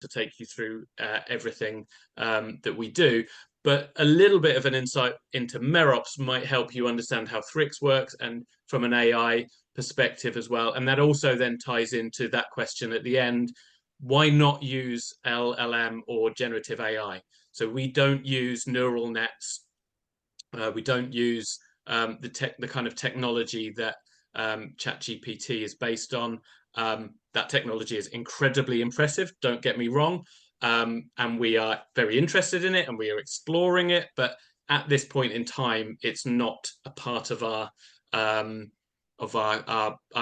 to take you through everything that we do. But a little bit of an insight into Merops might help you understand how Thrix works, and from an AI perspective as well. And that also then ties into that question at the end: why not use LLM or generative AI? So we don't use neural nets. We don't use the kind of technology that ChatGPT is based on. That technology is incredibly impressive, don't get me wrong. And we are very interested in it and we are exploring it. But at this point in time, it's not a part of our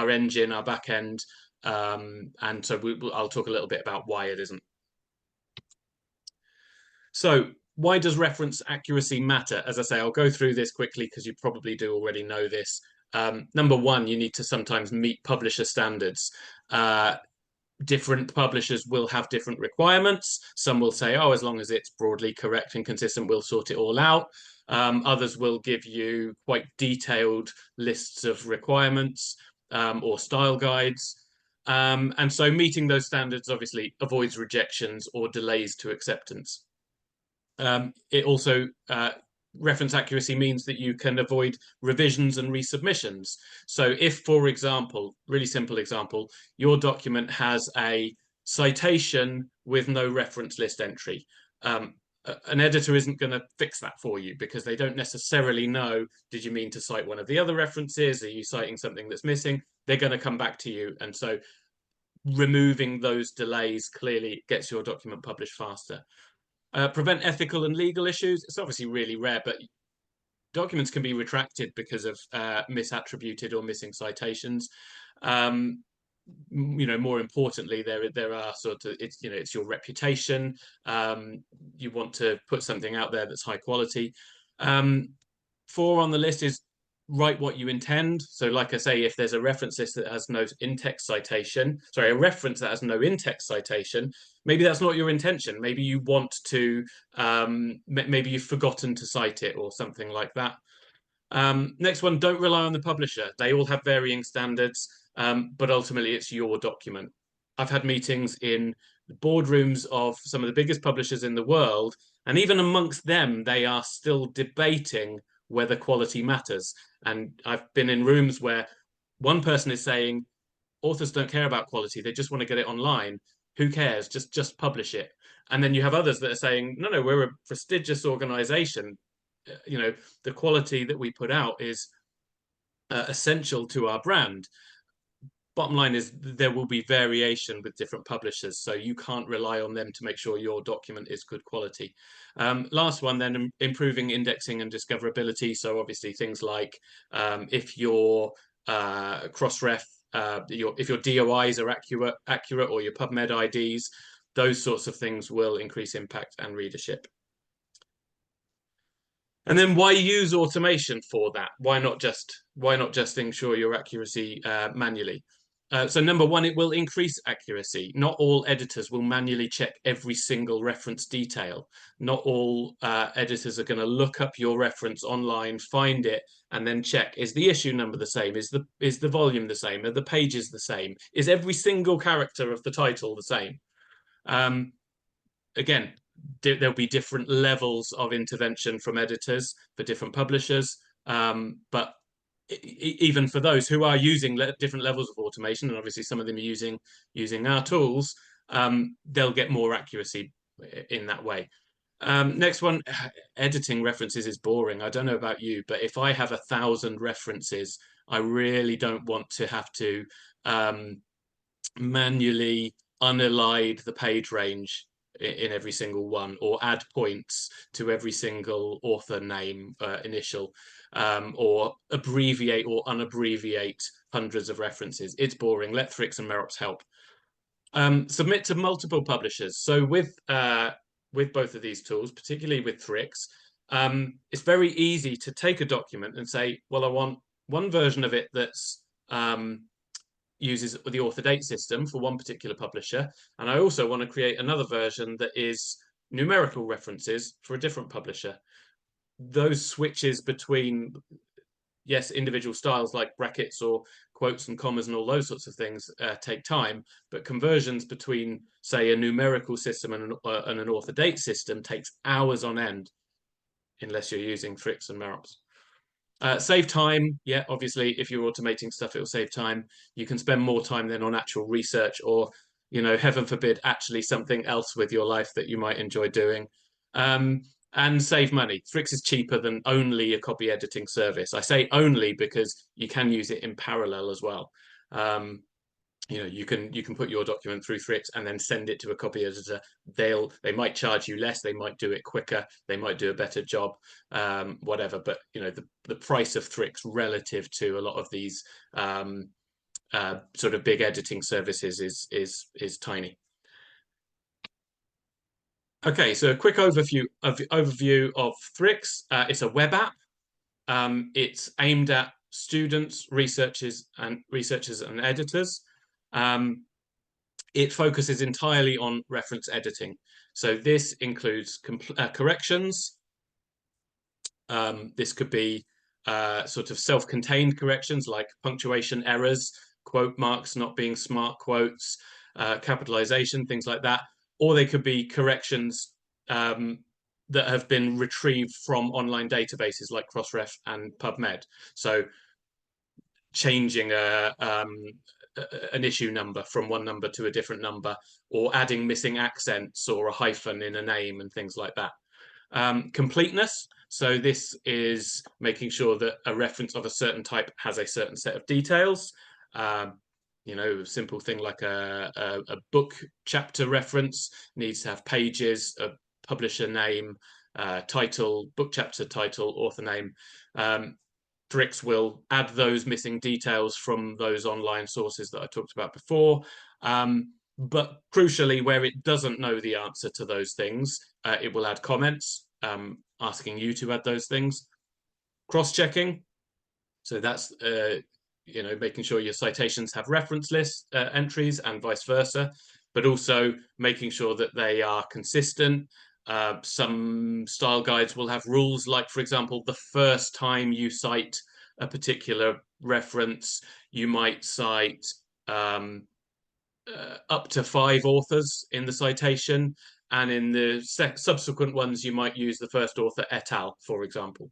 engine, our back end. And so I'll talk a little bit about why it isn't. So why does reference accuracy matter? As I say, I'll go through this quickly because you probably do already know this. Number one, you need to sometimes meet publisher standards. Different publishers will have different requirements. Some will say, oh, as long as it's broadly correct and consistent, we'll sort it all out. Others will give you quite detailed lists of requirements or style guides. And so meeting those standards obviously avoids rejections or delays to acceptance. It also reference accuracy means that you can avoid revisions and resubmissions. So if, for example, really simple example, your document has a citation with no reference list entry, an editor isn't going to fix that for you because they don't necessarily know, did you mean to cite one of the other references? Are you citing something that's missing? They're going to come back to you. And so removing those delays clearly gets your document published faster. Prevent ethical and legal issues. It's obviously really rare, but documents can be retracted because of misattributed or missing citations. More importantly, there are sort of, it's your reputation. You want to put something out there that's high quality. 4 on the list is write what you intend. So like I say, if there's a reference list that has no in-text citation, sorry, a reference that has no in-text citation, maybe that's not your intention. Maybe you want to, maybe you've forgotten to cite it or something like that. Next one, don't rely on the publisher. They all have varying standards, but ultimately it's your document. I've had meetings in the boardrooms of some of the biggest publishers in the world, and even amongst them, they are still debating whether quality matters. And I've been in rooms where one person is saying, authors don't care about quality, they just want to get it online. Who cares? Just publish it. And then you have others that are saying, no, we're a prestigious organization. The quality that we put out is essential to our brand. Bottom line is there will be variation with different publishers, so you can't rely on them to make sure your document is good quality. Last one then, improving indexing and discoverability. So obviously things like if your cross-ref, if your DOIs are accurate or your PubMed IDs, those sorts of things will increase impact and readership. And then why use automation for that? Why not just ensure your accuracy manually? So number one, it will increase accuracy. Not all editors will manually check every single reference detail. Not all editors are going to look up your reference online, find it, and then check, is the issue number the same? Is the volume the same? Are the pages the same? Is every single character of the title the same? Again, there'll be different levels of intervention from editors for different publishers, but even for those who are using different levels of automation, and obviously some of them are using our tools, they'll get more accuracy in that way. Next one, editing references is boring. I don't know about you, but if I have 1,000 references, I really don't want to have to manually unallied the page range in every single one, or add points to every single author name initial, or abbreviate or unabbreviate hundreds of references. It's boring. Let Thrix and Merpos help. Submit to multiple publishers. So with both of these tools, particularly with Thrix, it's very easy to take a document and say, well, I want one version of it that's uses the author date system for one particular publisher, and I also want to create another version that is numerical references for a different publisher. Those switches between yes, individual styles like brackets or quotes and commas and all those sorts of things take time, but conversions between, say, a numerical system and an author date system takes hours on end, unless you're using Thrix and Merpos. Save time, yeah, obviously, if you're automating stuff, it will save time. You can spend more time then on actual research or, you know, heaven forbid, actually something else with your life that you might enjoy doing. And save money. Thrix is cheaper than only a copy editing service. I say only because you can use it in parallel as well. You know, you can put your document through Thrix and then send it to a copy editor. They might charge you less, they might do it quicker, they might do a better job, whatever. But you know, the price of Thrix relative to a lot of these sort of big editing services is tiny. Okay, so a quick overview of Thrix. It's a web app. It's aimed at students, researchers, and editors. It focuses entirely on reference editing. So this includes corrections. This could be sort of self-contained corrections like punctuation errors, quote marks not being smart quotes, capitalization, things like that. Or they could be corrections that have been retrieved from online databases like Crossref and PubMed. So changing an issue number from one number to a different number, or adding missing accents or a hyphen in a name and things like that. Completeness. So this is making sure that a reference of a certain type has a certain set of details. You know, a simple thing like a book chapter reference needs to have pages, a publisher name, title, book chapter title, author name. Thrix will add those missing details from those online sources that I talked about before. But crucially, where it doesn't know the answer to those things, it will add comments asking you to add those things. Cross-checking. So that's you know, making sure your citations have reference list entries and vice versa, but also making sure that they are consistent. Some style guides will have rules like, for example, the first time you cite a particular reference, you might cite up to 5 authors in the citation, and in the subsequent ones, you might use the first author et al., for example.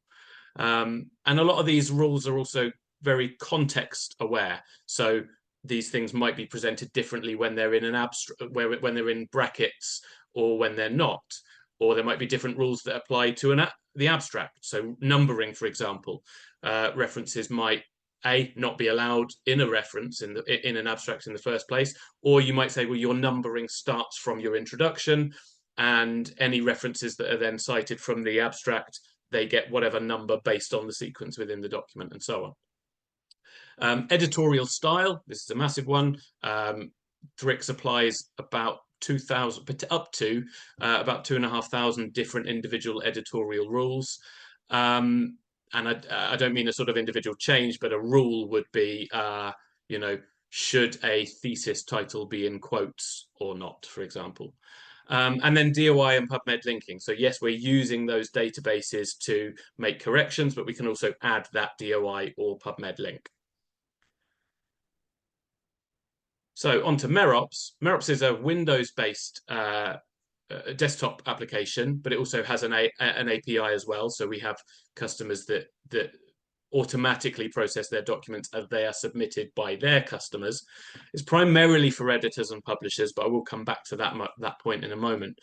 And a lot of these rules are also very context aware. So these things might be presented differently when they're in an abstract, when they're in brackets, or when they're not. Or there might be different rules that apply to the abstract. So numbering, for example, references might not be allowed in a reference in an abstract in the first place, or you might say, well, your numbering starts from your introduction, and any references that are then cited from the abstract, they get whatever number based on the sequence within the document, and so on. Editorial style, this is a massive one. Thrix applies about 2,000 up to about 2,500 different individual editorial rules. And I don't mean a sort of individual change, but a rule would be, you know, should a thesis title be in quotes or not, for example. And then DOI and PubMed linking. So yes, we're using those databases to make corrections, but we can also add that DOI or PubMed link. So onto Merpos. Merpos is a Windows-based desktop application, but it also has an API as well. So we have customers that automatically process their documents as they are submitted by their customers. It's primarily for editors and publishers, but I will come back to that point in a moment.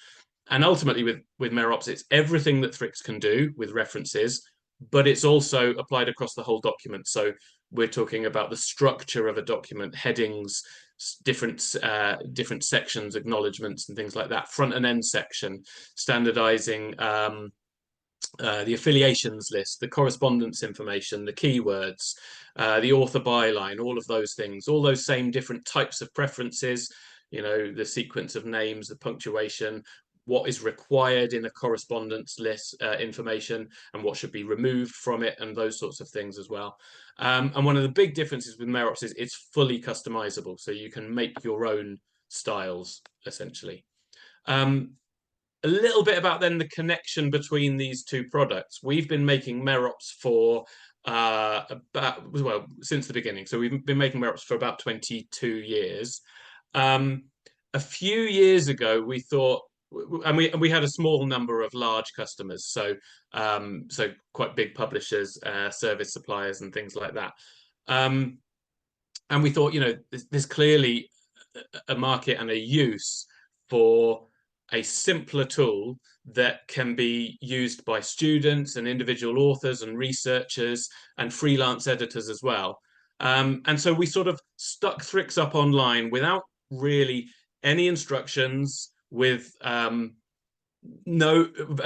And ultimately with Merpos, it's everything that Thrix can do with references, but it's also applied across the whole document. So we're talking about the structure of a document, headings, different sections, acknowledgements, and things like that, front and end section, standardizing the affiliations list, the correspondence information, the keywords, the author byline, all of those things, all those same different types of preferences, you know, the sequence of names, the punctuation, what is required in a correspondence list information, and what should be removed from it, and those sorts of things as well. And one of the big differences with Merpos is it's fully customizable, so you can make your own styles, essentially. A little bit about then the connection between these two products. We've been making Merpos for since the beginning. So we've been making web apps for about 22 years. A few years ago, we thought, and we had a small number of large customers, so quite big publishers, service suppliers, and things like that. And we thought, there's clearly a market and a use for a simpler tool that can be used by students and individual authors and researchers and freelance editors as well. And so we sort of stuck Thrix up online without really any instructions, with a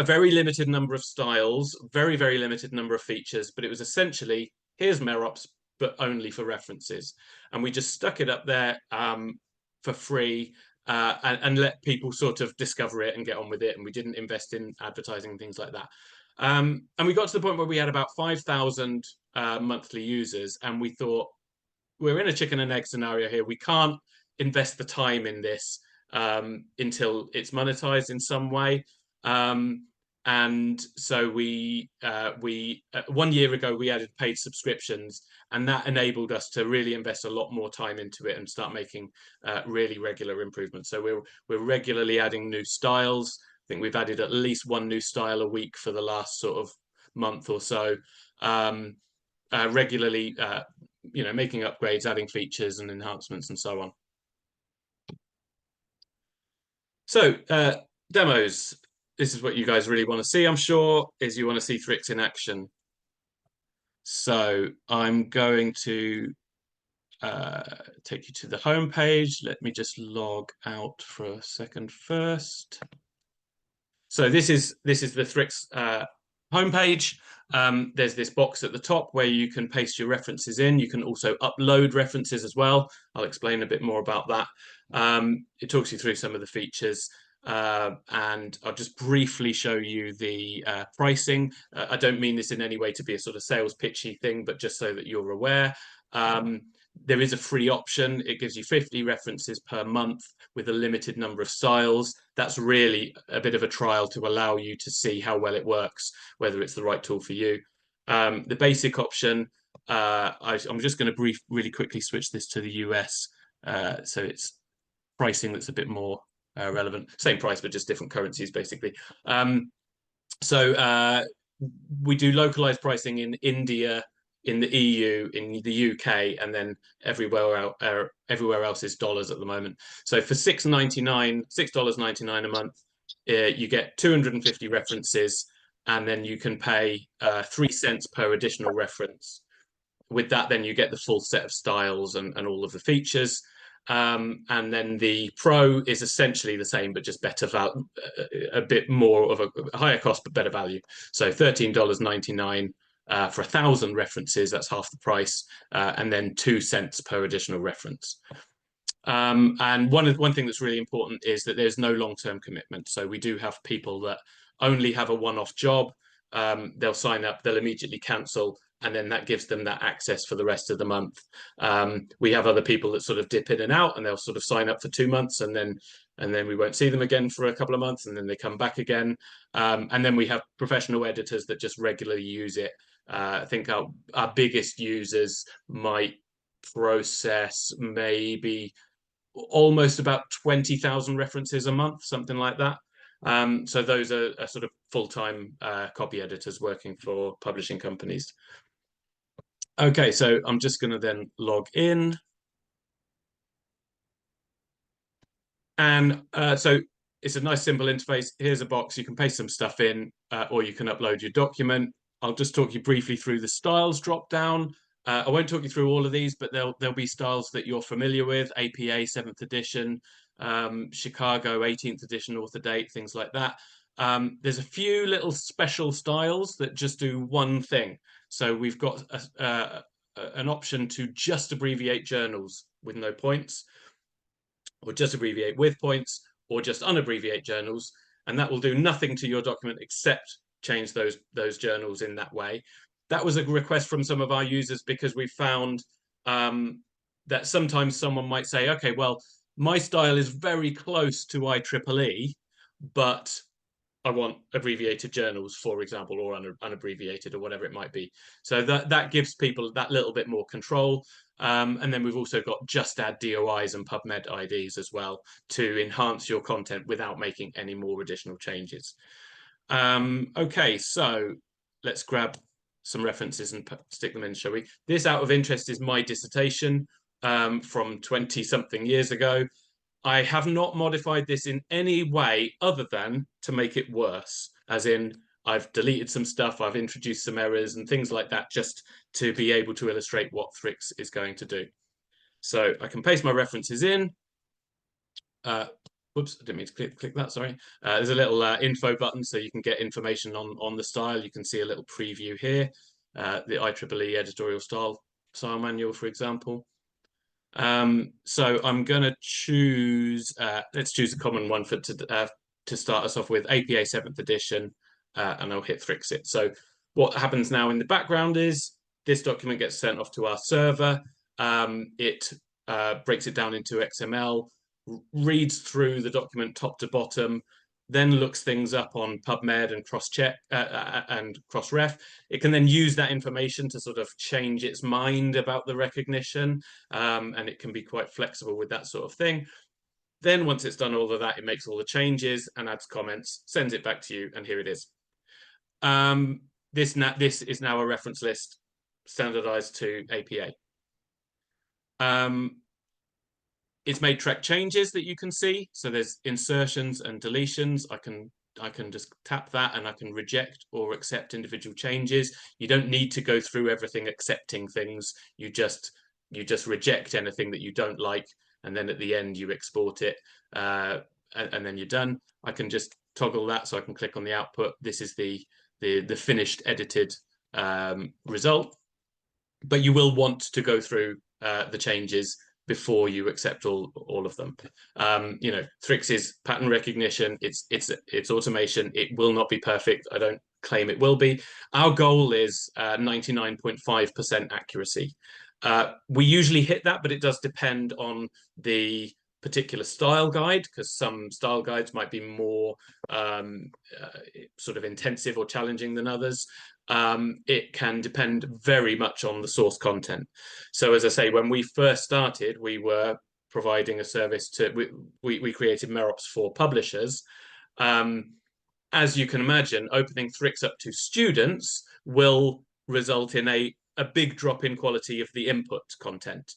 very limited number of styles, very, very limited number of features, but it was essentially, here's Merops, but only for references. And we just stuck it up there for free, and let people sort of discover it and get on with it. And we didn't invest in advertising and things like that. And we got to the point where we had about 5,000 monthly users, and we thought, we're in a chicken and egg scenario here. We can't invest the time in this until it's monetized in some way. And so we 1 year ago, we added paid subscriptions, and that enabled us to really invest a lot more time into it and start making really regular improvements. So we're regularly adding new styles. I think we've added at least one new style a week for the last sort of month or so. Regularly, making upgrades, adding features and enhancements, and so on. So demos. This is what you guys really want to see, I'm sure, is you want to see Thrix in action. So I'm going to take you to the home page. Let me just log out for a second first. So this is the Thrix homepage. There's this box at the top where you can paste your references in. You can also upload references as well. I'll explain a bit more about that. It talks you through some of the features. And I'll just briefly show you the pricing. I don't mean this in any way to be a sort of sales pitchy thing, but just so that you're aware. There is a free option. It gives you 50 references per month with a limited number of styles. That's really a bit of a trial to allow you to see how well it works, whether it's the right tool for you. The basic option, I'm just going to really quickly switch this to the US. So it's pricing that's a bit more relevant. Same price, but just different currencies, basically. So we do localized pricing in India, in the EU, in the UK, and then everywhere else is dollars at the moment. So for $6.99 a month, you get 250 references, and then you can pay 3 cents per additional reference. With that, then you get the full set of styles and all of the features. And then the Pro is essentially the same, but just better value, a bit more of a higher cost, but better value. So $13.99 for 1,000 references, that's half the price, and then 2 cents per additional reference. And one thing that's really important is that there's no long-term commitment. So we do have people that only have a one-off job. They'll sign up, they'll immediately cancel, and then that gives them that access for the rest of the month. We have other people that sort of dip in and out, and they'll sort of sign up for 2 months, and then we won't see them again for a couple of months, and then they come back again. And then we have professional editors that just regularly use it. I think our biggest users might process maybe almost about 20,000 references a month, something like that. So those are sort of full-time copy editors working for publishing companies. Okay, so I'm just going to then log in. And so it's a nice simple interface. Here's a box. You can paste some stuff in, or you can upload your document. I'll just talk you briefly through the styles drop down. I won't talk you through all of these, but there'll be styles that you're familiar with: APA 7th edition, Chicago 18th edition author date, things like that. There's a few little special styles that just do one thing. So we've got an option to just abbreviate journals with no points, or just abbreviate with points, or just unabbreviate journals, and that will do nothing to your document except change those journals in that way. That was a request from some of our users because we found that sometimes someone might say, okay, well, my style is very close to IEEE, but I want abbreviated journals, for example, or unabbreviated or whatever it might be. So that gives people that little bit more control. And then we've also got just add DOIs and PubMed IDs as well to enhance your content without making any more additional changes. Okay, so let's grab some references and stick them in, shall we? This, out of interest, is my dissertation from 20-something years ago. I have not modified this in any way other than to make it worse, as in I've deleted some stuff, I've introduced some errors and things like that, just to be able to illustrate what Thrix is going to do. So I can paste my references in. Whoops, I didn't mean to click that, sorry. There's a little info button so you can get information on the style. You can see a little preview here, the IEEE editorial style manual, for example. So I'm going to choose, let's choose a common one to start us off with, APA 7th edition, and I'll hit Thrix it. So what happens now in the background is this document gets sent off to our server. It breaks it down into XML, reads through the document top to bottom, then looks things up on PubMed and cross-check and cross-ref. It can then use that information to sort of change its mind about the recognition, and it can be quite flexible with that sort of thing. Then once it's done all of that, it makes all the changes and adds comments, sends it back to you, and here it is. This is now a reference list standardized to APA. It's made track changes that you can see. So there's insertions and deletions. I can just tap that and I can reject or accept individual changes. You don't need to go through everything accepting things. You just reject anything that you don't like, and then at the end you export it, and then you're done. I can just toggle that, so I can click on the output. This is the finished edited result. But you will want to go through the changes before you accept all of them. You know, Thrix is pattern recognition. It's automation. It will not be perfect. I don't claim it will be. Our goal is 99.5% accuracy. We usually hit that, but it does depend on the particular style guide, because some style guides might be more sort of intensive or challenging than others. It can depend very much on the source content. So as I say, when we first started, we were providing a service to, we created Merpos for publishers. As you can imagine, opening Thrix up to students will result in a big drop in quality of the input content.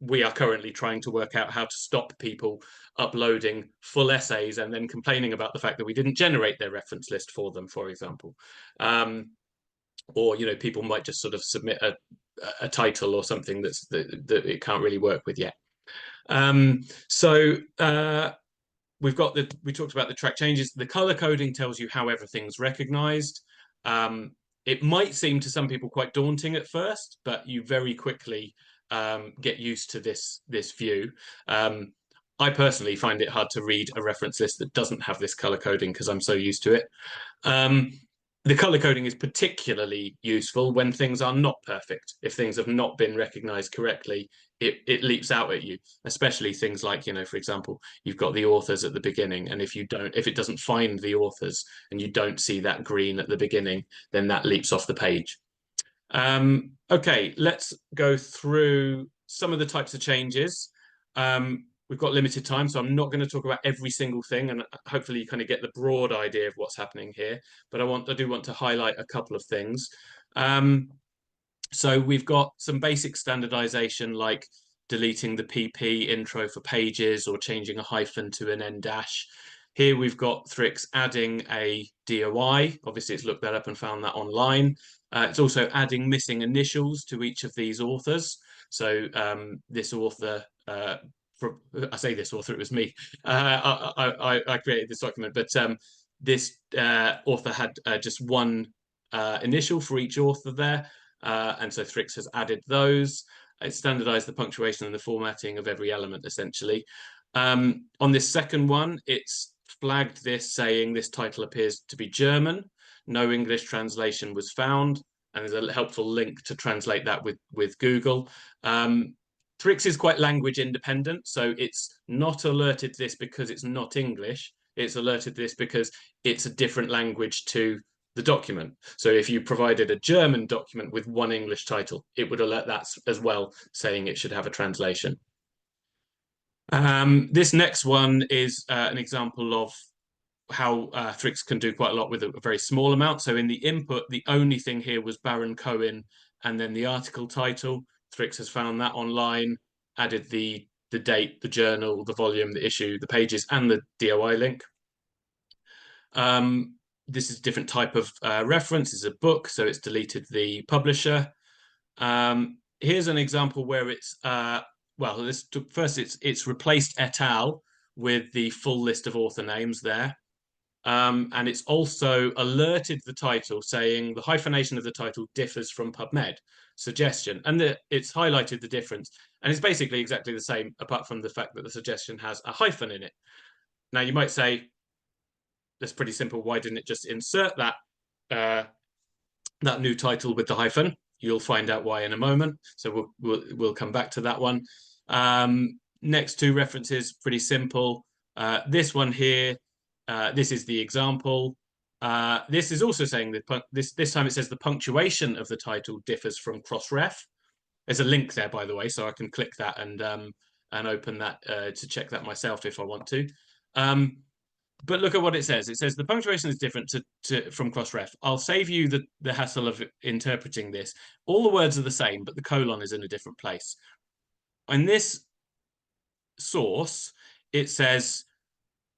We are currently trying to work out how to stop people uploading full essays and then complaining about the fact that we didn't generate their reference list for them, for example. Or, you know, people might just sort of submit a title or something that it can't really work with yet. We talked about the track changes. The color coding tells you how everything's recognized. It might seem to some people quite daunting at first, but you very quickly get used to this view. I personally find it hard to read a reference list that doesn't have this color coding because I'm so used to it. The color coding is particularly useful when things are not perfect. If things have not been recognized correctly, it leaps out at you, especially things like, you know, for example, you've got the authors at the beginning, and if it doesn't find the authors and you don't see that green at the beginning, then that leaps off the page. Okay, let's go through some of the types of changes. We've got limited time, so I'm not going to talk about every single thing, and hopefully you kind of get the broad idea of what's happening here, but I do want to highlight a couple of things. So we've got some basic standardization, like deleting the PP intro for pages or changing a hyphen to an en dash. Here we've got Thrix adding a DOI. Obviously, it's looked that up and found that online. It's also adding missing initials to each of these authors. So this author, I say this author, it was me. I created this document, but this author had just one initial for each author there. And so Thrix has added those. It standardized the punctuation and the formatting of every element, essentially. On this second one, it's flagged this, saying this title appears to be German. No English translation was found, and there's a helpful link to translate that with Google. Thrix is quite language independent, so it's not alerted this because it's not English. It's alerted this because it's a different language to the document. So if you provided a German document with one English title, it would alert that as well, saying it should have a translation. This next one is an example of how Thrix can do quite a lot with a very small amount. So in the input, the only thing here was Baron Cohen and then the article title. Thrix has found that online, added the date, the journal, the volume, the issue, the pages, and the DOI link. This is a different type of reference. It's a book, so it's deleted the publisher. Here's an example where it's well, first it's replaced et al. With the full list of author names there. And it's also alerted the title saying the hyphenation of the title differs from PubMed suggestion. And it's highlighted the difference. And it's basically exactly the same, apart from the fact that the suggestion has a hyphen in it. Now, you might say, that's pretty simple. Why didn't it just insert that, that new title with the hyphen? You'll find out why in a moment. So we'll come back to that one. Next two references, pretty simple. This one here, this is the example. This is also saying that this time it says the punctuation of the title differs from crossref. There's a link there, by the way, so I can click that and open that to check that myself if I want to. But look at what it says. It says the punctuation is different from crossref. I'll save you the hassle of interpreting this. All the words are the same, but the colon is in a different place. In this source, it says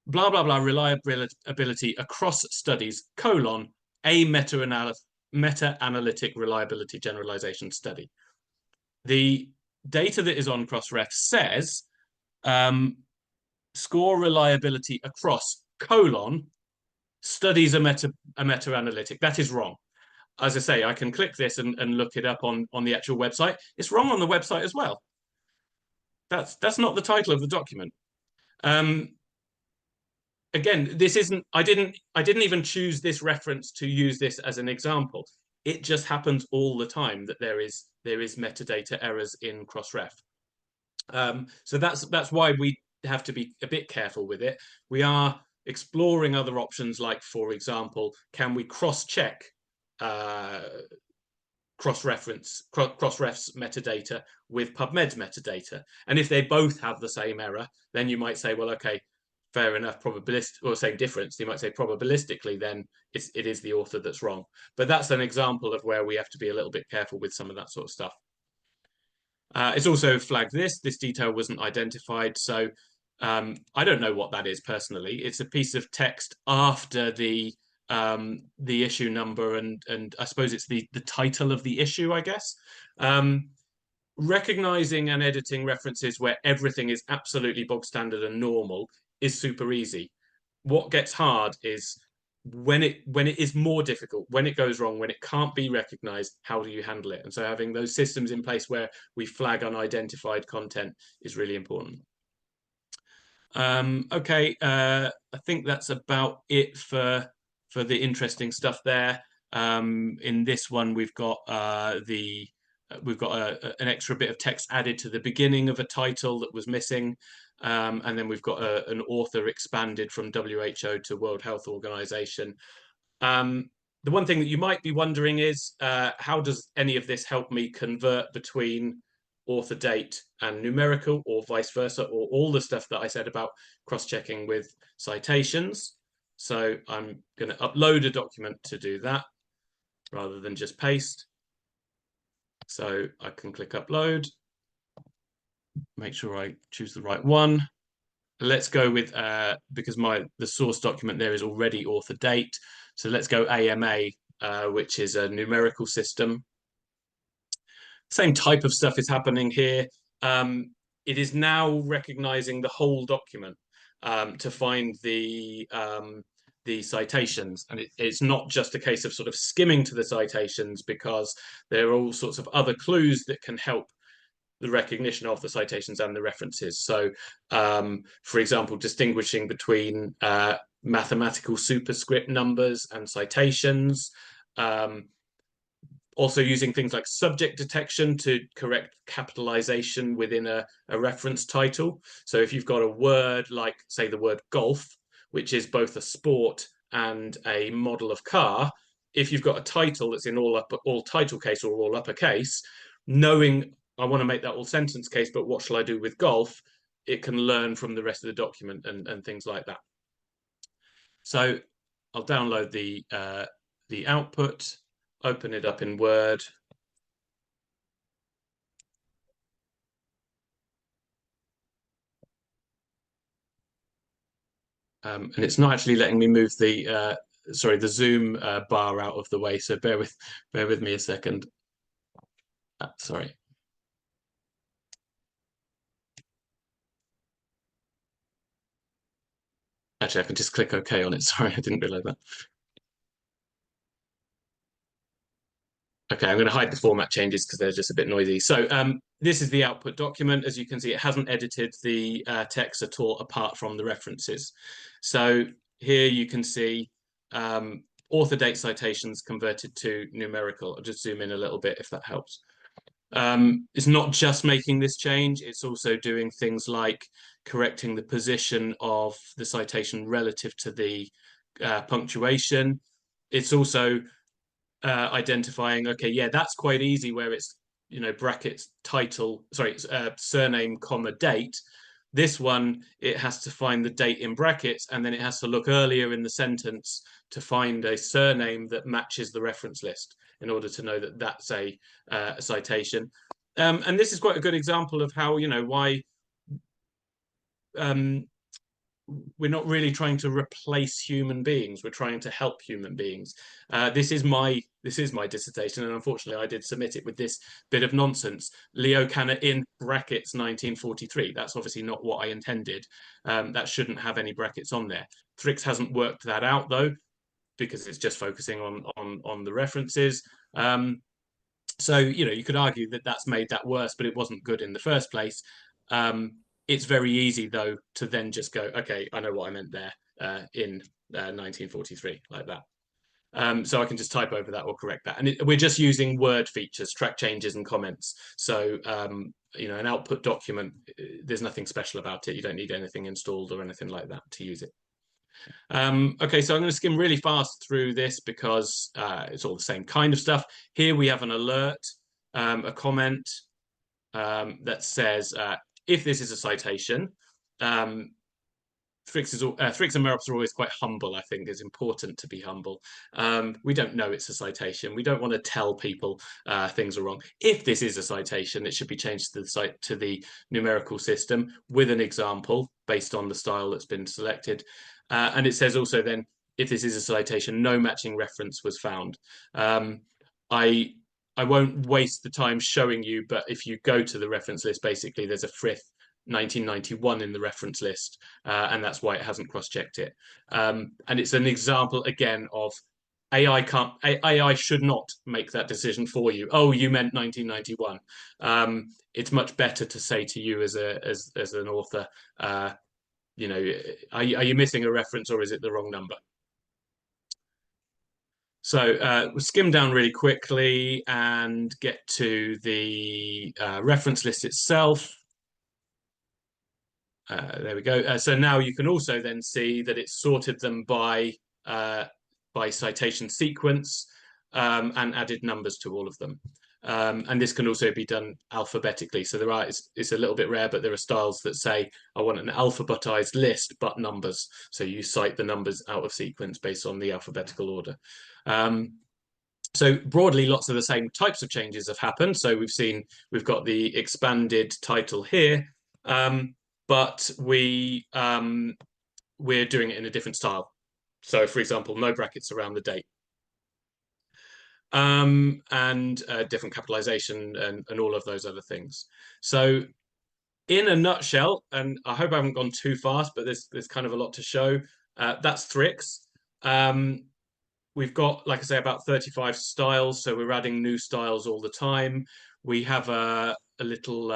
blah, blah, blah, reliability across studies, colon, a meta-analytic reliability generalization study. The data that is on Crossref says score reliability across, colon, studies a meta-analytic. That is wrong. As I say, I can click this and look it up on the actual website. It's wrong on the website as well. That's not the title of the document. Again, this isn't, I didn't even choose this reference to use this as an example. It just happens all the time that there is metadata errors in Crossref. So that's why we have to be a bit careful with it. We are exploring other options, like, for example, can we cross-check cross-ref's metadata with PubMed's metadata? And if they both have the same error, then you might say, well, okay, fair enough, probabilistic, or same difference. You might say probabilistically, then it is the author that's wrong. But that's an example of where we have to be a little bit careful with some of that sort of stuff. It's also flagged this detail wasn't identified. So I don't know what that is personally. It's a piece of text after the issue number, and I suppose it's the title of the issue, I guess. Recognizing and editing references where everything is absolutely bog standard and normal is super easy. What gets hard is when it is more difficult, when it goes wrong, when it can't be recognized, how do you handle it? And so having those systems in place where we flag unidentified content is really important. Okay, I think that's about it for the interesting stuff there. In this one, we've got an extra bit of text added to the beginning of a title that was missing. And then we've got an author expanded from WHO to World Health Organization. The one thing that you might be wondering is, how does any of this help me convert between author date and numerical, or vice versa, or all the stuff that I said about cross-checking with citations? So I'm going to upload a document to do that rather than just paste. So I can click upload. Make sure I choose the right one. Let's go with, because the source document there is already author date. So let's go AMA, which is a numerical system. Same type of stuff is happening here. It is now recognizing the whole document to find the citations. And it's not just a case of sort of skimming to the citations, because there are all sorts of other clues that can help the recognition of the citations and the references. So, for example, distinguishing between mathematical superscript numbers and citations. Also using things like subject detection to correct capitalization within a reference title. So if you've got a word like, say, the word golf, which is both a sport and a model of car, if you've got a title that's in all title case or all uppercase, knowing I want to make that all sentence case, but what shall I do with golf? It can learn from the rest of the document and things like that. So I'll download the output, open it up in Word. And it's not actually letting me move the Zoom bar out of the way. So bear with me a second. Sorry. Actually, I can just click OK on it. Sorry, I didn't realize that. Okay, I'm going to hide the format changes because they're just a bit noisy. So this is the output document. As you can see, it hasn't edited the text at all apart from the references. So here you can see author date citations converted to numerical. I'll just zoom in a little bit if that helps. It's not just making this change, it's also doing things like correcting the position of the citation relative to the punctuation. It's also identifying, okay, yeah, that's quite easy where it's, you know, brackets, title, sorry, surname, comma, date. This one, it has to find the date in brackets, and then it has to look earlier in the sentence to find a surname that matches the reference list in order to know that that's a citation. And this is quite a good example of how, you know, why we're not really trying to replace human beings. We're trying to help human beings. This is my dissertation, and unfortunately, I did submit it with this bit of nonsense. Leo Kanner in brackets 1943. That's obviously not what I intended. That shouldn't have any brackets on there. Thrix hasn't worked that out though, because it's just focusing on the references. So you know, you could argue that that's made that worse, but it wasn't good in the first place. It's very easy, though, to then just go, okay, I know what I meant there in 1943, like that. So I can just type over that or correct that. And we're just using word features, track changes and comments. So, you know, an output document, there's nothing special about it. You don't need anything installed or anything like that to use it. Okay, so I'm going to skim really fast through this because it's all the same kind of stuff. Here we have an alert, a comment that says, if this is a citation, Thrix and Merpos are always quite humble. I think it's important to be humble. We don't know it's a citation. We don't want to tell people things are wrong. If this is a citation, it should be changed to the numerical system with an example based on the style that's been selected. And it says also then, if this is a citation, no matching reference was found. I won't waste the time showing you, but if you go to the reference list, basically there's a Frith 1991 in the reference list, and that's why it hasn't cross-checked it. And it's an example, again, of AI should not make that decision for you. Oh, you meant 1991. It's much better to say to you as an author, you know, are you missing a reference or is it the wrong number? So we'll skim down really quickly and get to the reference list itself. There we go. So now you can also then see that it's sorted them by citation sequence and added numbers to all of them. And this can also be done alphabetically. So it's a little bit rare, but there are styles that say, I want an alphabetized list, but numbers. So you cite the numbers out of sequence based on the alphabetical order. So broadly, lots of the same types of changes have happened. So we've got the expanded title here, but we're doing it in a different style. So for example, no brackets around the date. And different capitalization and all of those other things. So in a nutshell, and I hope I haven't gone too fast, but there's kind of a lot to show. That's Thrix. We've got, like I say, about 35 styles, so we're adding new styles all the time. We have a little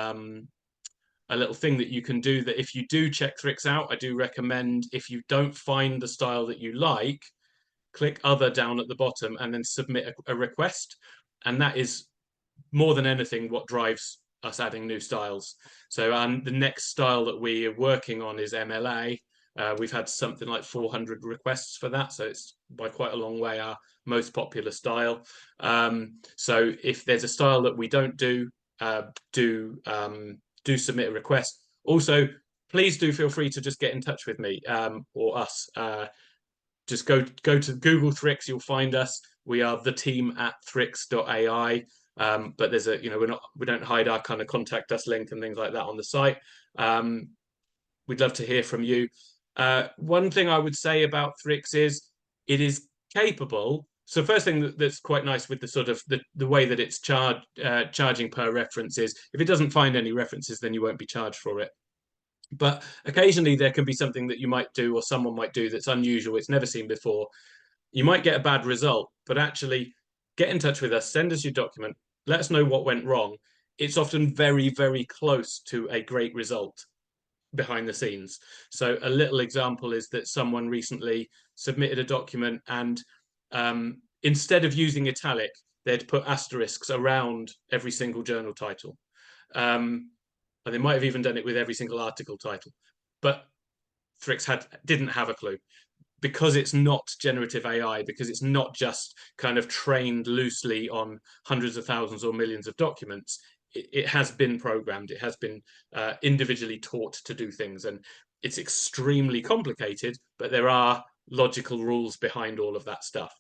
thing that you can do that if you do check Thrix out, I do recommend, if you don't find the style that you like, click other down at the bottom and then submit a request. And that is more than anything what drives us adding new styles. So the next style that we are working on is MLA. We've had something like 400 requests for that, so it's by quite a long way our most popular style. So if there's a style that we don't do, do submit a request. Also, please do feel free to just get in touch with me or us. Just go to Google Thrix, you'll find us. We are the team at thrix.ai. But there's a, we don't hide our kind of contact us link and things like that on the site. We'd love to hear from you. One thing I would say about Thrix is it is capable. So first thing that's quite nice with the sort of the way that it's charging per reference is if it doesn't find any references, then you won't be charged for it. But occasionally there can be something that you might do or someone might do that's unusual, it's never seen before. You might get a bad result, but actually get in touch with us, send us your document, let us know what went wrong. It's often very, very close to a great result behind the scenes. So a little example is that someone recently submitted a document and instead of using italic, they'd put asterisks around every single journal title. And they might have even done it with every single article title. But Thrix didn't have a clue. Because it's not generative AI, because it's not just kind of trained loosely on hundreds of thousands or millions of documents, it has been programmed, it has been individually taught to do things. And it's extremely complicated, but there are logical rules behind all of that stuff.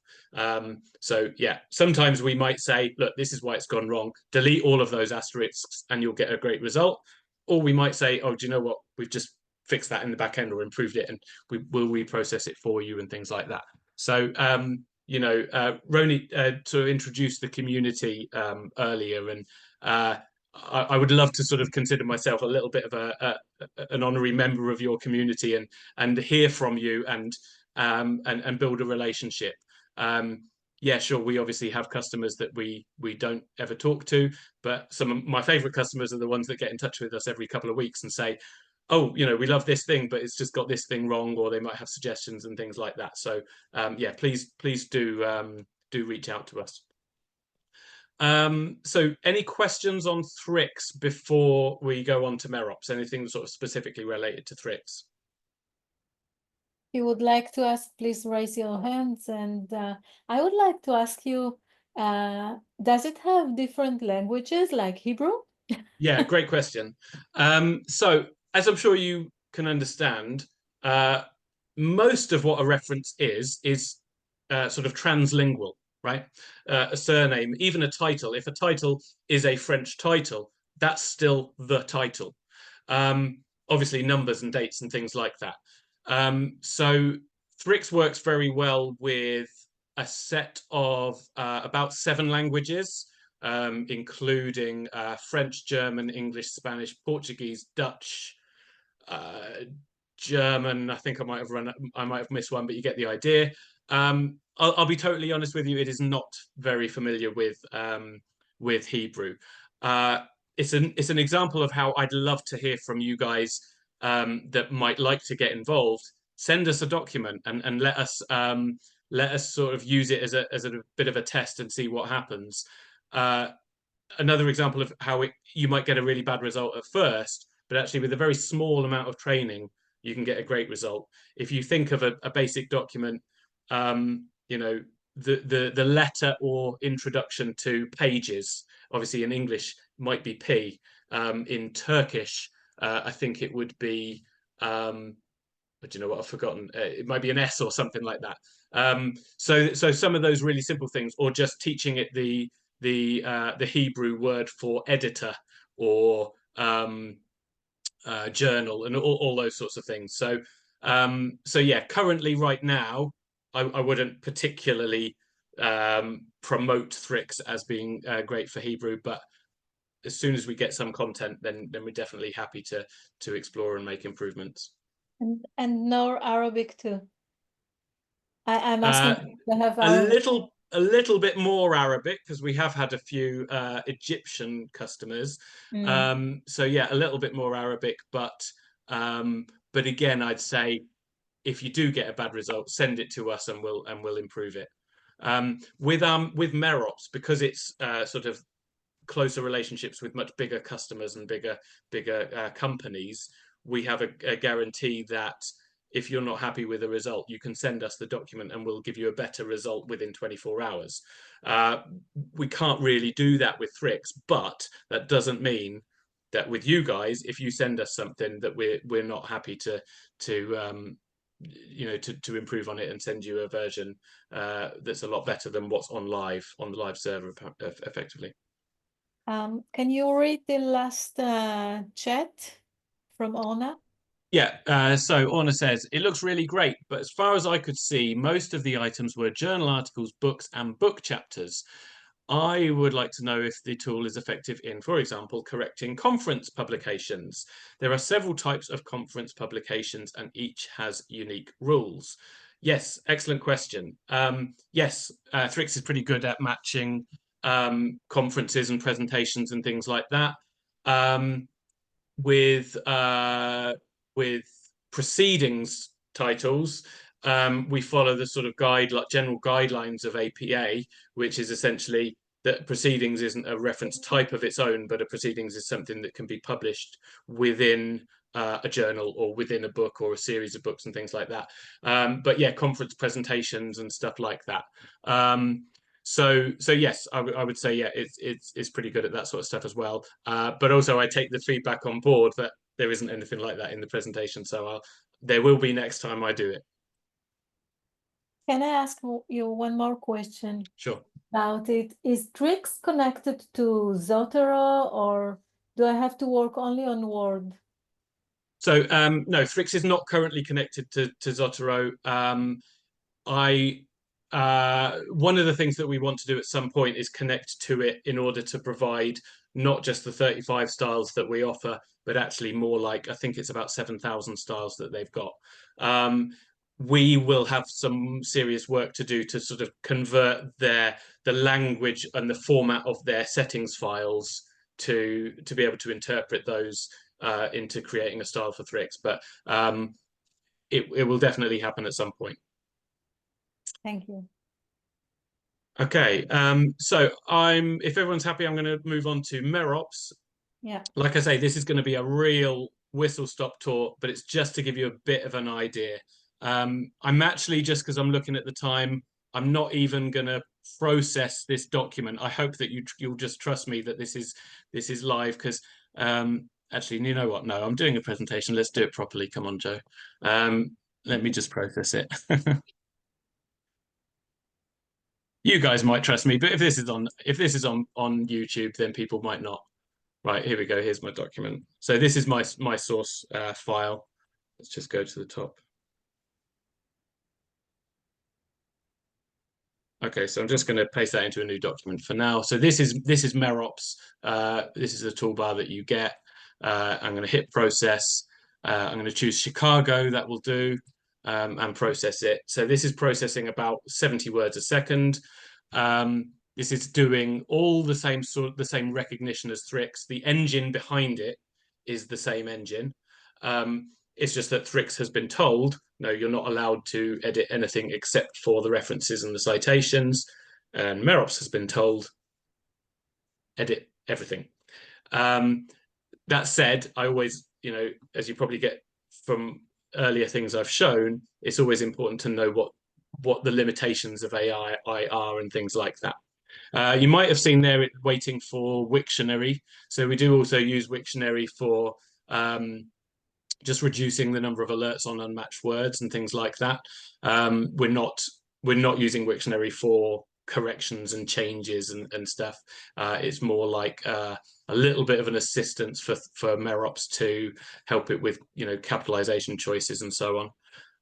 So yeah, sometimes we might say, look, this is why it's gone wrong. Delete all of those asterisks and you'll get a great result. Or we might say, oh, do you know what? We've just fixed that in the back end or improved it and we will reprocess it for you and things like that. So, Roni to introduce the community earlier, and I would love to sort of consider myself a little bit of an honorary member of your community and hear from you and build a relationship. Yeah, sure, we obviously have customers that we don't ever talk to, but some of my favorite customers are the ones that get in touch with us every couple of weeks and say, oh, we love this thing, but it's just got this thing wrong, or they might have suggestions and things like that. So yeah, please do reach out to us. So any questions on Thrix before we go on to Merops? Anything sort of specifically related to Thrix? If you would like to ask, please raise your hands. And I would like to ask you, does it have different languages like Hebrew? Yeah, great question. So as I'm sure you can understand, most of what a reference is sort of translingual, right? A surname, even a title. If a title is a French title, that's still the title. Obviously, numbers and dates and things like that. So Thrix works very well with a set of about 7 languages, including French, German, English, Spanish, Portuguese, Dutch, German. I think I might have missed one, but you get the idea. I'll be totally honest with you, it is not very familiar with Hebrew. It's an example of how I'd love to hear from you guys that might like to get involved. Send us a document and let us sort of use it as a bit of a test and see what happens. Another example of how you might get a really bad result at first, but actually with a very small amount of training, you can get a great result. If you think of a basic document, the letter or introduction to pages, obviously in English might be P. In Turkish, I think it would be, but you know what, I've forgotten. It might be an S or something like that. So some of those really simple things, or just teaching it the Hebrew word for editor or journal and all those sorts of things. So yeah, currently right now, I wouldn't particularly promote Thrix as being great for Hebrew, but as soon as we get some content, then we're definitely happy to explore and make improvements. And no Arabic too. I'm asking to have Arabic. A little bit more Arabic, because we have had a few Egyptian customers. So yeah, a little bit more Arabic, but again, I'd say if you do get a bad result, send it to us and we'll improve it. With Merops, because it's sort of closer relationships with much bigger customers and bigger companies, we have a guarantee that if you're not happy with a result, you can send us the document and we'll give you a better result within 24 hours. We can't really do that with Thrix, but that doesn't mean that with you guys, if you send us something that we're not happy to improve on it and send you a version that's a lot better than what's on the live server effectively. Can you read the last chat from Orna? Yeah, so Orna says, it looks really great, but as far as I could see, most of the items were journal articles, books, and book chapters. I would like to know if the tool is effective in, for example, correcting conference publications. There are several types of conference publications and each has unique rules. Yes, excellent question. Yes, Thrix is pretty good at matching conferences and presentations and things like that. With proceedings titles, we follow the sort of general guidelines of APA, which is essentially that proceedings isn't a reference type of its own, but a proceedings is something that can be published within a journal or within a book or a series of books and things like that. But yeah, conference presentations and stuff like that. So yes, I would say, yeah, it's pretty good at that sort of stuff as well. But also I take the feedback on board that there isn't anything like that in the presentation. So there will be next time I do it. Can I ask you one more question? Sure. About it? Is Thrix connected to Zotero, or do I have to work only on Word? So no, Thrix is not currently connected to Zotero. One of the things that we want to do at some point is connect to it in order to provide not just the 35 styles that we offer, but actually more like, I think it's about 7,000 styles that they've got. We will have some serious work to do to sort of convert the language and the format of their settings files to be able to interpret those into creating a style for Thrix. But it will definitely happen at some point. Thank you. Okay, so if everyone's happy, I'm going to move on to Merops. Yeah. Like I say, this is going to be a real whistle-stop tour, but it's just to give you a bit of an idea. I'm actually, just because I'm looking at the time, I'm not even going to process this document. I hope that you'll just trust me that this is live, because actually, you know what? No, I'm doing a presentation. Let's do it properly. Come on, Joe. Let me just process it. You guys might trust me, but if this is on YouTube, then people might not. Right, here we go. Here's my document. So this is my source file. Let's just go to the top. Okay, so I'm just going to paste that into a new document for now. So this is Merops. This is the toolbar that you get. I'm going to hit process. I'm going to choose Chicago. That will do. And process it. So this is processing about 70 words a second. This is doing all the same recognition as Thrix. The engine behind it is the same engine. It's just that Thrix has been told, no, you're not allowed to edit anything except for the references and the citations. And Merops has been told, edit everything. That said, I always, as you probably get from earlier things I've shown, it's always important to know what the limitations of AI are and things like that. You might have seen there it waiting for Wiktionary. So we do also use Wiktionary for just reducing the number of alerts on unmatched words and things like that. We're not using Wiktionary for corrections and changes and stuff. It's more like a little bit of an assistance for Merops to help it with capitalization choices and so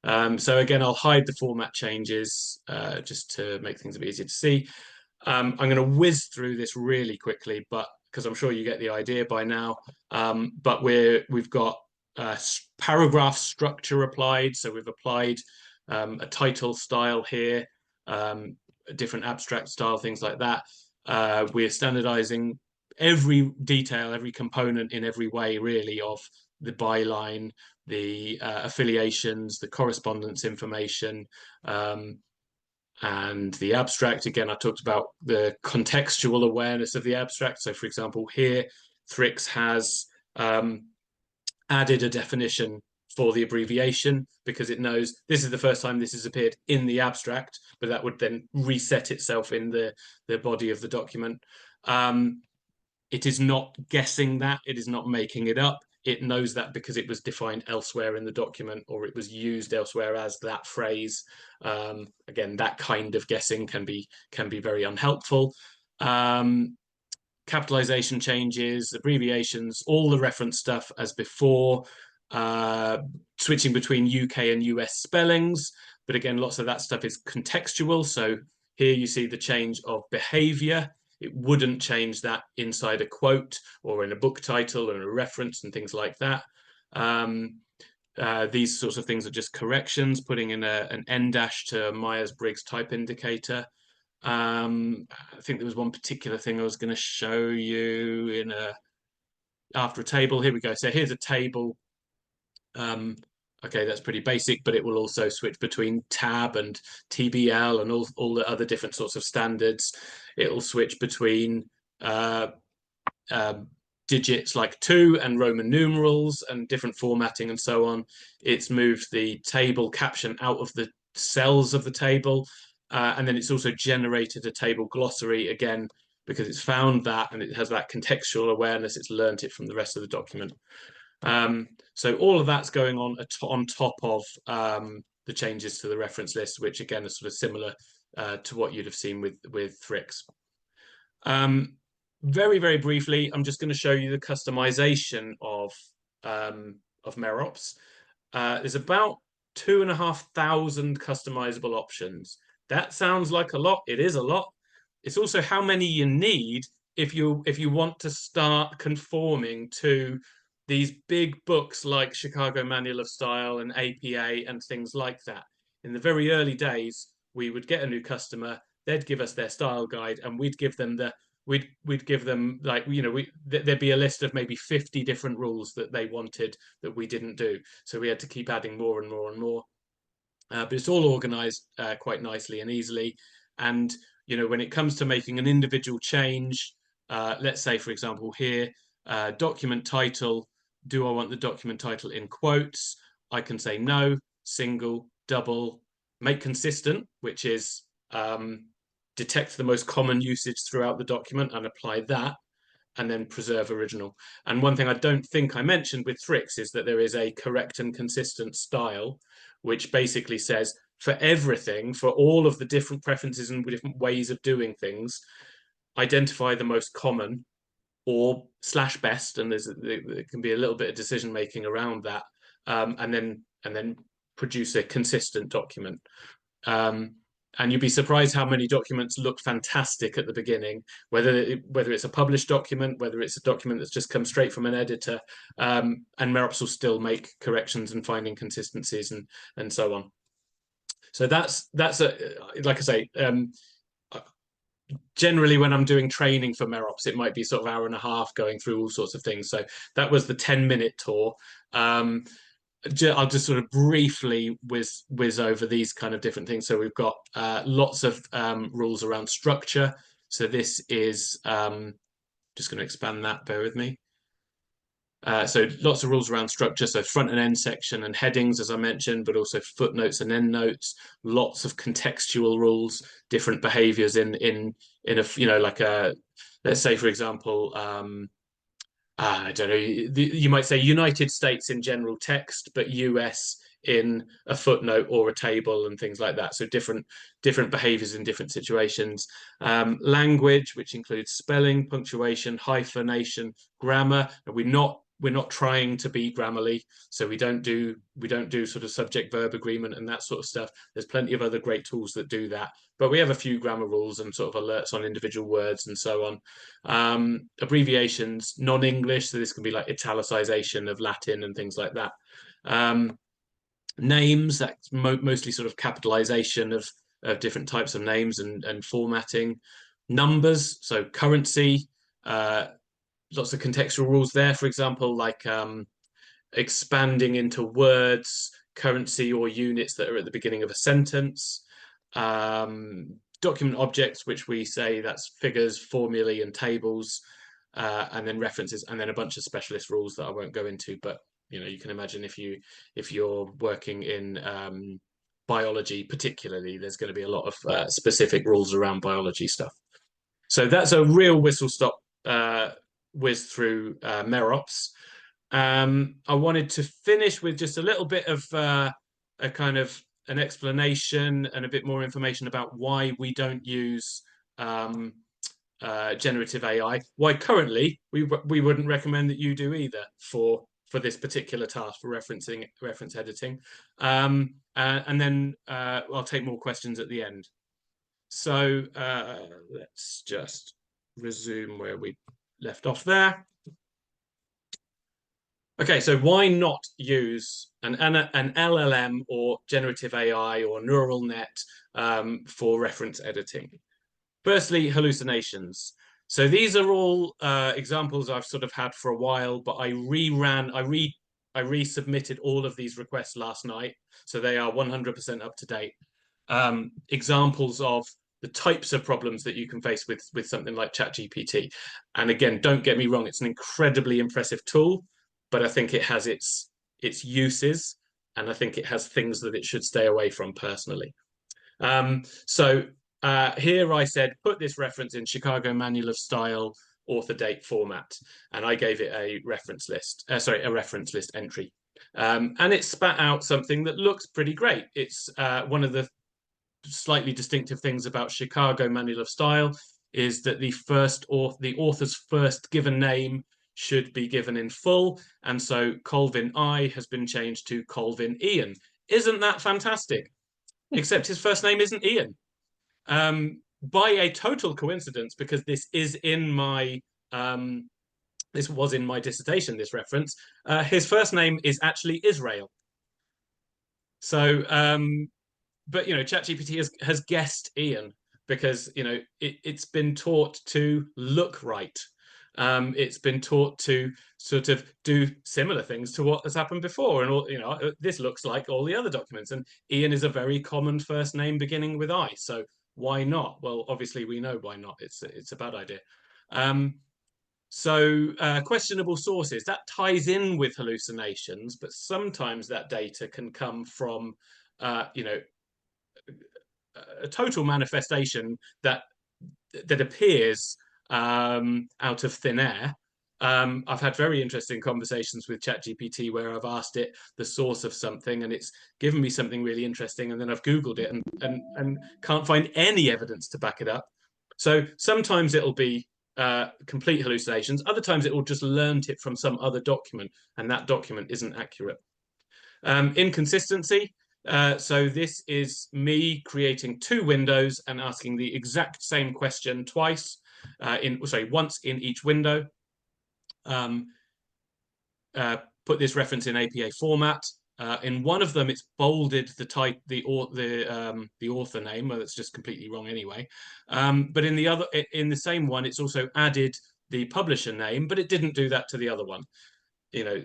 on. So again, I'll hide the format changes just to make things a bit easier to see. I'm going to whiz through this really quickly, but because I'm sure you get the idea by now. But we've got paragraph structure applied. So we've applied a title style here, a different abstract style, things like that. We're standardizing every detail, every component in every way, really, of the byline, the affiliations, the correspondence information, and the abstract. Again, I talked about the contextual awareness of the abstract. So, for example, here, Thrix has added a definition for the abbreviation, because it knows this is the first time this has appeared in the abstract, but that would then reset itself in the body of the document. It is not guessing that, it is not making it up. It knows that because it was defined elsewhere in the document, or it was used elsewhere as that phrase. Again, that kind of guessing can be very unhelpful. Capitalization changes, abbreviations, all the reference stuff as before, switching between UK and US spellings. But again, lots of that stuff is contextual. So here you see the change of behavior. It wouldn't change that inside a quote or in a book title or a reference and things like that. These sorts of things are just corrections, putting in an N dash to Myers-Briggs type indicator. I think there was one particular thing I was going to show you in after a table. Here we go. So here's a table. Okay, that's pretty basic, but it will also switch between tab and TBL and all the other different sorts of standards. It will switch between digits like 2 and Roman numerals and different formatting and so on. It's moved the table caption out of the cells of the table. And then it's also generated a table glossary, again, because it's found that and it has that contextual awareness. It's learned it from the rest of the document. So all of that's going on top of the changes to the reference list, which again is sort of similar to what you'd have seen with Thrix. Very, very briefly, I'm just going to show you the customization of MerOps. There's about 2,500 customizable options. That sounds like a lot. It is a lot. It's also how many you need if you want to start conforming to these big books like Chicago Manual of Style and APA and things like that. In the very early days, we would get a new customer, they'd give us their style guide, and we'd give them like, you know, there'd be a list of maybe 50 different rules that they wanted that we didn't do. So we had to keep adding more and more and more. But it's all organized quite nicely and easily. And, you know, when it comes to making an individual change, let's say, for example, here, document title, do I want the document title in quotes? I can say no, single, double, make consistent, which is detect the most common usage throughout the document and apply that, and then preserve original. And one thing I don't think I mentioned with Thrix is that there is a correct and consistent style, which basically says for everything, for all of the different preferences and different ways of doing things, identify the most common or / best, and there can be a little bit of decision making around that, and then produce a consistent document. And you'd be surprised how many documents look fantastic at the beginning, whether it's a published document, whether it's a document that's just come straight from an editor, and MerOps will still make corrections and finding consistencies and so on. So that's like I say, generally when I'm doing training for MerOps, it might be sort of 1.5 hours going through all sorts of things. So that was the 10-minute tour. I'll just sort of briefly whiz over these kind of different things. So we've got lots of rules around structure. So this is just going to expand that, bear with me. So lots of rules around structure, so front and end section and headings, as I mentioned, but also footnotes and endnotes. Lots of contextual rules, different behaviors in a, you know, like a, let's say, for example, I don't know, you might say United States in general text, but US in a footnote or a table and things like that. So different behaviors in different situations. Language, which includes spelling, punctuation, hyphenation, grammar. And we're not trying to be Grammarly, so we don't do sort of subject verb agreement and that sort of stuff. There's plenty of other great tools that do that, but we have a few grammar rules and sort of alerts on individual words and so on. Abbreviations, non-English, so this can be like italicization of Latin and things like that. Names, that's mostly sort of capitalization of different types of names and formatting. Numbers, so currency, lots of contextual rules there, for example, like expanding into words, currency, or units that are at the beginning of a sentence. Document objects, which we say that's figures, formulae, and tables, and then references, and then a bunch of specialist rules that I won't go into, but You know, you can imagine if you're working in biology particularly, there's going to be a lot of specific rules around biology stuff. So that's a real whistle-stop whiz through Merops. I wanted to finish with just a little bit of a kind of an explanation and a bit more information about why we don't use generative AI, why currently we wouldn't recommend that you do either for this particular task for reference editing. And then I'll take more questions at the end. So let's just resume where we left off there. Okay, so why not use an LLM or generative AI or neural net for reference editing? Firstly, hallucinations. So these are all examples I've sort of had for a while, but I resubmitted all of these requests last night, so they are 100% up to date. Examples of the types of problems that you can face with something like ChatGPT. And again, don't get me wrong, it's an incredibly impressive tool, but I think it has its uses, and I think it has things that it should stay away from personally. So here I said, put this reference in Chicago Manual of Style author date format, and I gave it a reference list, a reference list entry. And it spat out something that looks pretty great. It's one of the slightly distinctive things about Chicago Manual of Style is that the author's first given name should be given in full, and so Colvin I has been changed to Colvin Ian. Isn't that fantastic? Except his first name isn't Ian. By a total coincidence, because this is in my this was in my dissertation, this reference, his first name is actually Israel. So but you know, ChatGPT has guessed Ian because, you know, it's been taught to look right. It's been taught to sort of do similar things to what has happened before, and all, you know, this looks like all the other documents. And Ian is a very common first name beginning with I, so why not? Well, obviously we know why not. It's a bad idea. So questionable sources, that ties in with hallucinations, but sometimes that data can come from you know, a total manifestation that appears out of thin air. I've had very interesting conversations with ChatGPT where I've asked it the source of something and it's given me something really interesting, and then I've Googled it and can't find any evidence to back it up. So sometimes it'll be complete hallucinations. Other times it will just learnt it from some other document, and that document isn't accurate. Inconsistency. So this is me creating two windows and asking the exact same question twice, once in each window. Put this reference in APA format. In one of them, it's bolded the author name. Well, that's just completely wrong anyway. But in the same one, it's also added the publisher name, but it didn't do that to the other one. You know,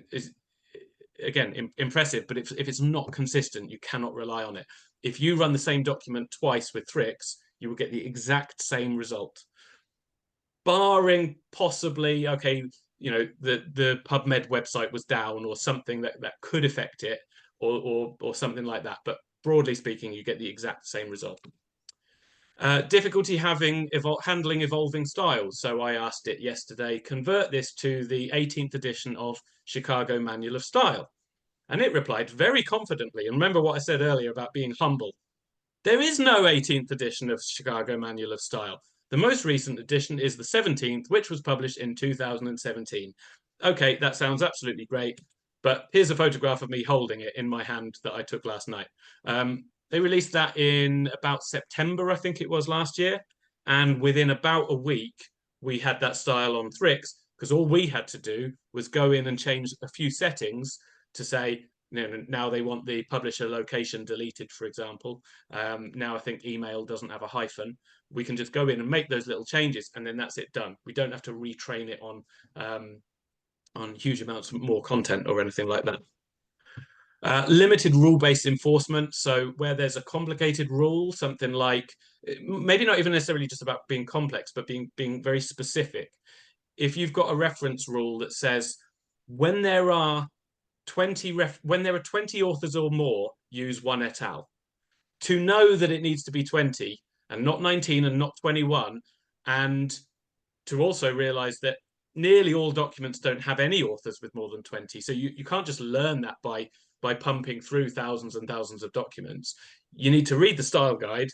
again, impressive, but if it's not consistent, you cannot rely on it. If you run the same document twice with Thrix, you will get the exact same result, barring possibly, okay, you know, the PubMed website was down or something that could affect it, or something like that. But broadly speaking, you get the exact same result. Difficulty handling evolving styles. So I asked it yesterday, convert this to the 18th edition of Chicago Manual of Style. And it replied very confidently. And remember what I said earlier about being humble. There is no 18th edition of Chicago Manual of Style. The most recent edition is the 17th, which was published in 2017. Okay, that sounds absolutely great. But here's a photograph of me holding it in my hand that I took last night. They released that in about September, I think it was, last year. And within about a week, we had that style on Thrix, because all we had to do was go in and change a few settings to say, you know, now they want the publisher location deleted, for example. Now I think email doesn't have a hyphen. We can just go in and make those little changes, and then that's it done. We don't have to retrain it on huge amounts of more content or anything like that. Limited rule-based enforcement. So where there's a complicated rule, something like, maybe not even necessarily just about being complex, but being very specific. If you've got a reference rule that says when there are when there are 20 authors or more, use one et al. To know that it needs to be 20 and not 19 and not 21, and to also realize that nearly all documents don't have any authors with more than 20. So you can't just learn that by pumping through thousands and thousands of documents. You need to read the style guide,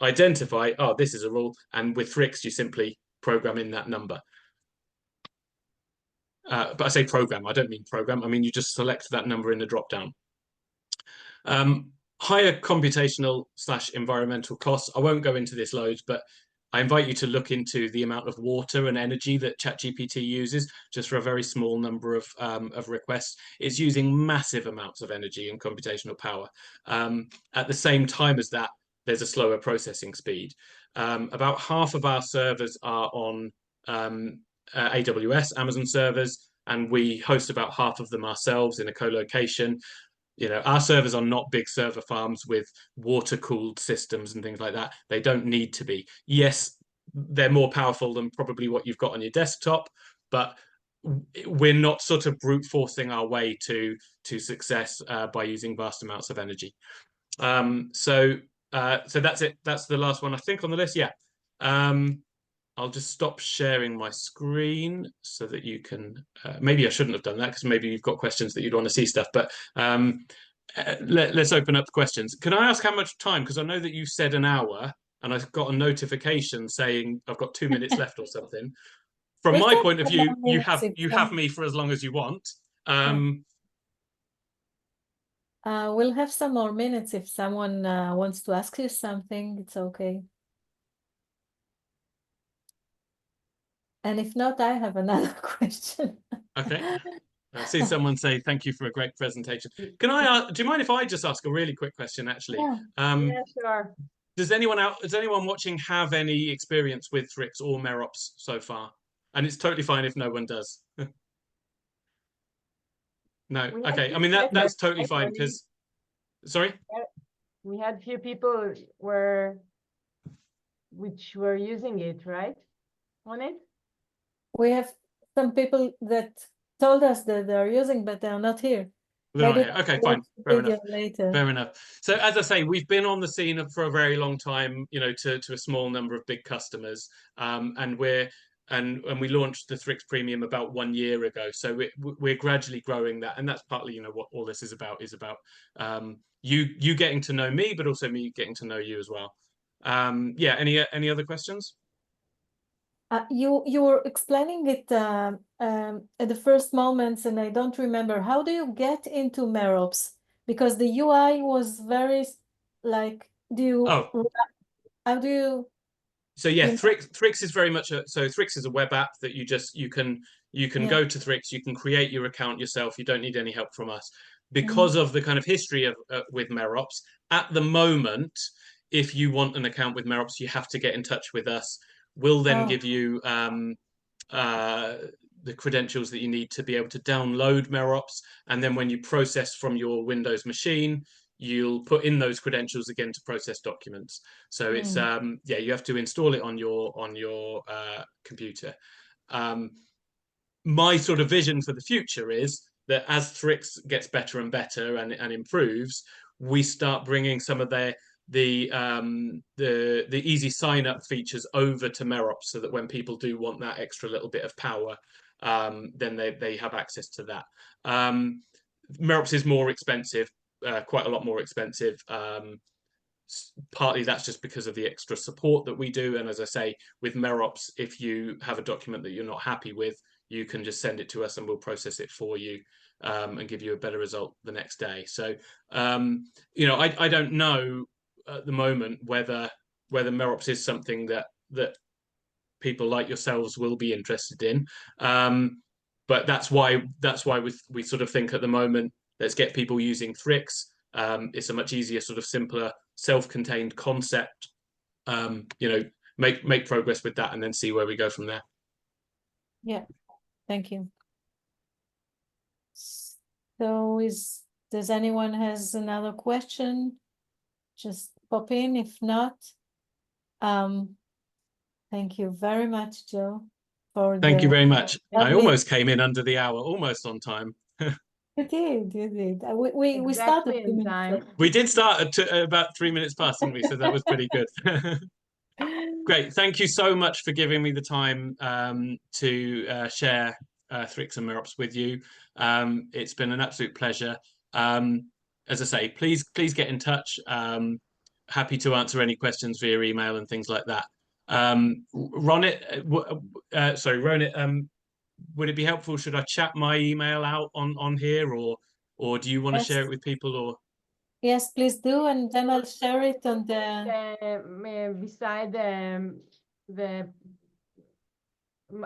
identify, oh, this is a rule, and with Thrix, you simply program in that number. But I say program, I don't mean program. I mean, you just select that number in the drop-down. Higher computational / environmental costs. I won't go into this loads, but I invite you to look into the amount of water and energy that ChatGPT uses just for a very small number of requests. It's using massive amounts of energy and computational power. At the same time as that, there's a slower processing speed. About half of our servers are on AWS, Amazon servers, and we host about half of them ourselves in a co-location. You know, our servers are not big server farms with water-cooled systems and things like that. They don't need to be. Yes, they're more powerful than probably what you've got on your desktop, but we're not sort of brute forcing our way to success by using vast amounts of energy. So that's it. That's the last one I think on the list. Yeah. I'll just stop sharing my screen so that you can, maybe I shouldn't have done that because maybe you've got questions that you'd want to see stuff, but let's open up the questions. Can I ask how much time? Because I know that you said an hour and I got a notification saying I've got 2 minutes left or something. From my point of view, you have me for as long as you want. We'll have some more minutes if someone wants to ask you something, it's okay. And if not, I have another question. Okay. I see someone say, thank you for a great presentation. Can I, do you mind if I just ask a really quick question, actually? Yeah, sure. Does anyone watching have any experience with Thrix or Merops so far? And it's totally fine if no one does. No, okay. I mean, that's totally fine because, sorry? We had few people which were using it, right? On it? We have some people that told us that they're using, but they're not here. Maybe okay, fine. Fair enough. Later. Fair enough. So as I say, we've been on the scene for a very long time, you know, to a small number of big customers. And we launched the Thrix Premium about 1 year ago. So we're gradually growing that. And that's partly, you know, what all this is about you getting to know me, but also me getting to know you as well. Yeah, any other questions? You were explaining it at the first moments, and I don't remember. How do you get into Merops? Because the UI was very like. How do you? So yeah, Thrix is very much Thrix is a web app that you can go to Thrix, you can create your account yourself. You don't need any help from us because of the kind of history of with Merops. At the moment, if you want an account with Merops, you have to get in touch with us. We'll then give you the credentials that you need to be able to download Merops. And then when you process from your Windows machine, you'll put in those credentials again to process documents. So it's, yeah, you have to install it on your computer. My sort of vision for the future is that as Thrix gets better and better and improves, we start bringing some of the easy sign up features over to Merops so that when people do want that extra little bit of power, then they have access to that. Merops is more expensive, quite a lot more expensive. Partly that's just because of the extra support that we do. And as I say, with Merops, if you have a document that you're not happy with, you can just send it to us and we'll process it for you and give you a better result the next day. So, you know, I don't know at the moment whether Merops is something that people like yourselves will be interested in, but that's why we sort of think at the moment, let's get people using Thrix. It's a much easier, sort of simpler, self-contained concept. You know, make progress with that and then see where we go from there. Yeah, thank you. So does anyone has another question? Just pop in. If not, thank you very much, Joe. Thank you very much. I almost came in under the hour, almost on time. You did, you did. We Exactly started 2 in minutes time. late. We did start at about 3 minutes past, didn't we? So that was pretty good. Great. Thank you so much for giving me the time to share Thrix and Merpos with you. It's been an absolute pleasure. As I say, please get in touch. Happy to answer any questions via email and things like that. Ronit, would it be helpful? Should I chat my email out on here, or do you want to Yes. share it with people? Or Yes, please do, and then I'll share it on the Beside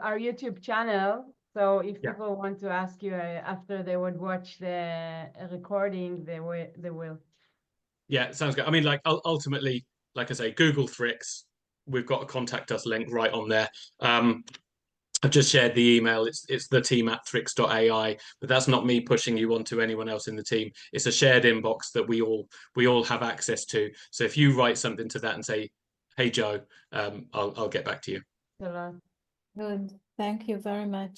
our YouTube channel. So if Yeah. people want to ask you after they would watch the recording, they will. yeah, sounds good. I mean, like ultimately, like I say, Google Thrix. We've got a contact us link right on there. I've just shared the email. It's the team at thrix.ai, but that's not me pushing you onto anyone else in the team. It's a shared inbox that we all have access to. So if you write something to that and say, "Hey Joe," I'll get back to you. Hello. good. Thank you very much.